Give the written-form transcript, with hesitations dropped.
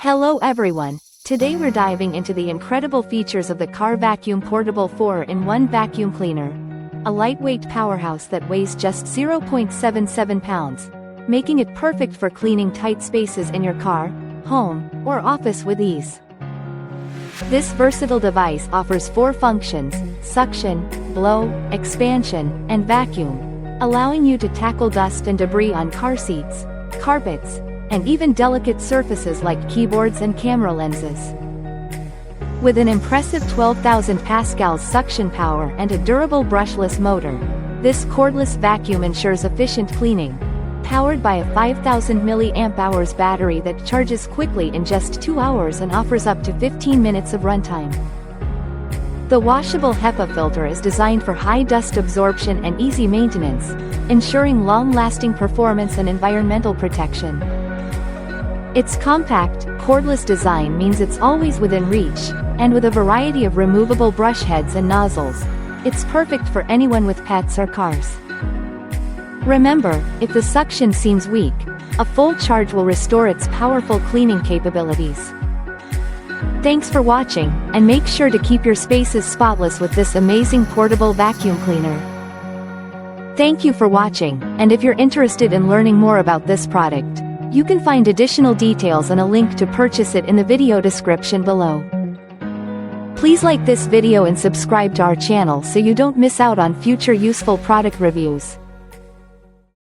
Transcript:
Hello everyone, today we're diving into the incredible features of the Car Vacuum Portable 4-in-1 Vacuum Cleaner. A lightweight powerhouse that weighs just 0.77 pounds, making it perfect for cleaning tight spaces in your car, home, or office with ease. This versatile device offers 4 functions: suction, blow, expansion, and vacuum, allowing you to tackle dust and debris on car seats, carpets, and even delicate surfaces like keyboards and camera lenses. With an impressive 12,000 pascals suction power and a durable brushless motor, this cordless vacuum ensures efficient cleaning, powered by a 5,000 mAh battery that charges quickly in just 2 hours and offers up to 15 minutes of runtime. The washable HEPA filter is designed for high dust absorption and easy maintenance, ensuring long-lasting performance and environmental protection. Its compact, cordless design means it's always within reach, and with a variety of removable brush heads and nozzles, it's perfect for anyone with pets or cars. Remember, if the suction seems weak, a full charge will restore its powerful cleaning capabilities. Thanks for watching, and make sure to keep your spaces spotless with this amazing portable vacuum cleaner. Thank you for watching, and if you're interested in learning more about this product, you can find additional details and a link to purchase it in the video description below. Please like this video and subscribe to our channel so you don't miss out on future useful product reviews.